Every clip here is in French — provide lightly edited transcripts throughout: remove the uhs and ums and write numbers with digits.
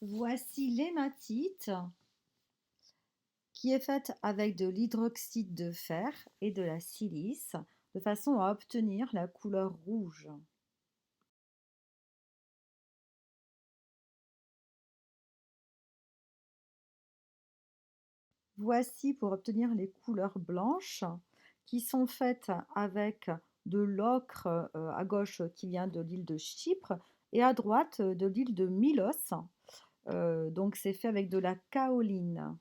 Voici l'hématite qui est faite avec de l'hydroxyde de fer et de la silice de façon à obtenir la couleur rouge. Voici pour obtenir les couleurs blanches qui sont faites avec de l'ocre à gauche qui vient de l'île de Chypre et à droite de l'île de Milos. Donc c'est fait avec de la kaoline.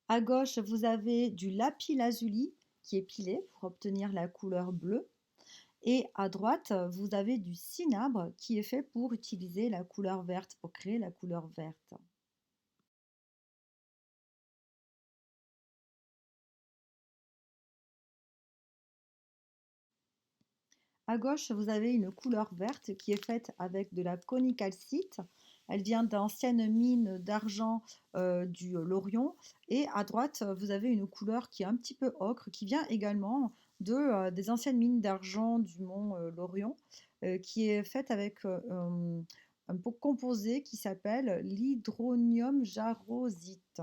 À gauche, vous avez du lapis-lazuli qui est pilé pour obtenir la couleur bleue. Et à droite, vous avez du cinabre qui est fait pour utiliser la couleur verte, pour créer la couleur verte. À gauche, vous avez une couleur verte qui est faite avec de la conicalcite. Elle vient d'anciennes mines d'argent du Lorion. Et à droite, vous avez une couleur qui est un petit peu ocre, qui vient également des anciennes mines d'argent du mont Lorion, qui est faite avec un composé qui s'appelle l'hydronium jarosite.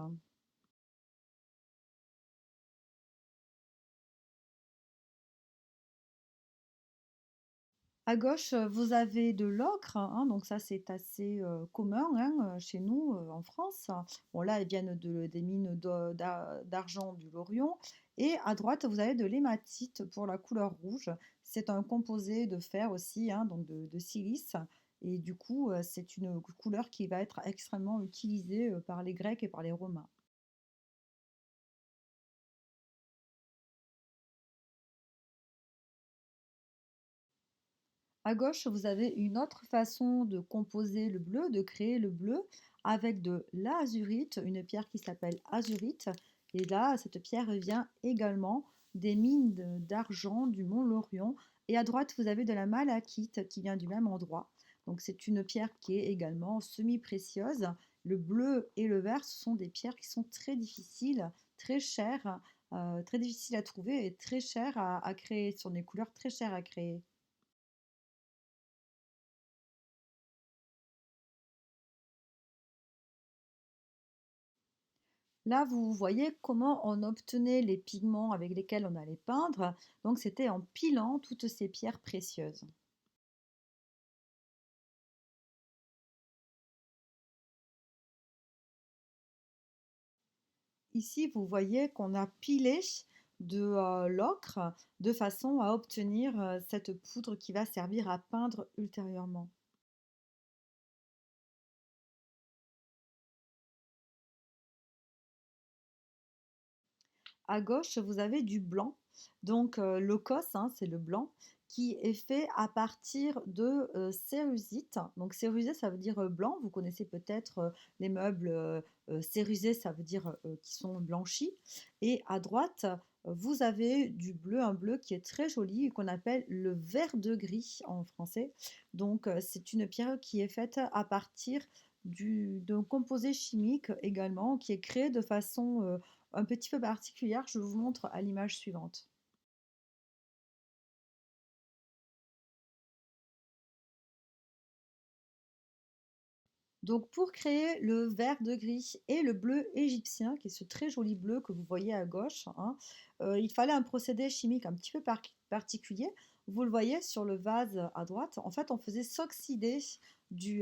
À gauche, vous avez de l'ocre, hein, donc ça c'est assez commun hein, chez nous en France. Bon là, elles viennent des mines d'argent du Lorion. Et à droite, vous avez de l'hématite pour la couleur rouge. C'est un composé de fer aussi, hein, donc de silice. Et du coup, c'est une couleur qui va être extrêmement utilisée par les Grecs et par les Romains. À gauche, vous avez une autre façon de composer le bleu, de créer le bleu avec de l'azurite, une pierre qui s'appelle azurite. Et là, cette pierre vient également des mines d'argent du Mont Lorion. Et à droite, vous avez de la malachite qui vient du même endroit. Donc c'est une pierre qui est également semi-précieuse. Le bleu et le vert, ce sont des pierres qui sont très difficiles, très chères, très difficiles à trouver et très chères à créer. Ce sont des couleurs très chères à créer. Là, vous voyez comment on obtenait les pigments avec lesquels on allait peindre. Donc, c'était en pilant toutes ces pierres précieuses. Ici, vous voyez qu'on a pilé de l'ocre de façon à obtenir cette poudre qui va servir à peindre ultérieurement. À gauche, vous avez du blanc. Donc, le cos, hein, c'est le blanc, qui est fait à partir de cérusite. Donc, cérusé, ça veut dire blanc. Vous connaissez peut-être les meubles cérusés, ça veut dire qui sont blanchis. Et à droite, vous avez du bleu, un bleu qui est très joli, qu'on appelle le vert de gris en français. Donc, c'est une pierre qui est faite à partir d'un composé chimique également, qui est créé de façon un petit peu particulière. Je vous montre à l'image suivante. Donc pour créer le vert de gris et le bleu égyptien, qui est ce très joli bleu que vous voyez à gauche, hein, il fallait un procédé chimique un petit peu particulier. Vous le voyez sur le vase à droite. En fait, on faisait s'oxyder du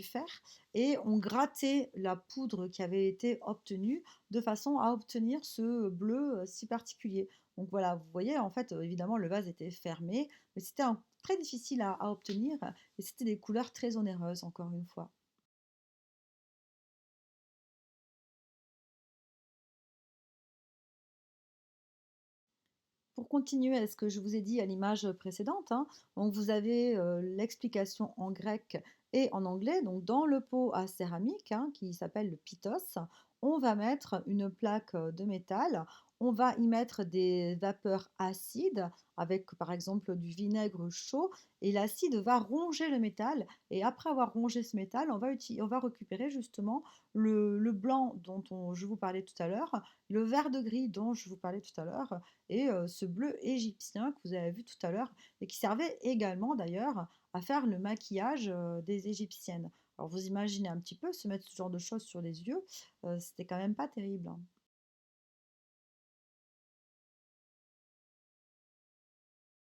fer et on grattait la poudre qui avait été obtenue de façon à obtenir ce bleu si particulier. Donc voilà, vous voyez, en fait, évidemment, le vase était fermé, mais c'était très difficile à obtenir et c'était des couleurs très onéreuses, encore une fois. Pour continuer à ce que je vous ai dit à l'image précédente, hein, donc vous avez l'explication en grec et en anglais. Donc dans le pot à céramique, hein, qui s'appelle le pitos, on va mettre une plaque, de métal, on va y mettre des vapeurs acides avec, par exemple, du vinaigre chaud et l'acide va ronger le métal et après avoir rongé ce métal, on va récupérer justement le blanc je vous parlais tout à l'heure, le vert de gris dont je vous parlais tout à l'heure et ce bleu égyptien que vous avez vu tout à l'heure et qui servait également d'ailleurs à faire le maquillage, des égyptiennes. Alors vous imaginez un petit peu se mettre ce genre de choses sur les yeux, c'était quand même pas terrible, hein.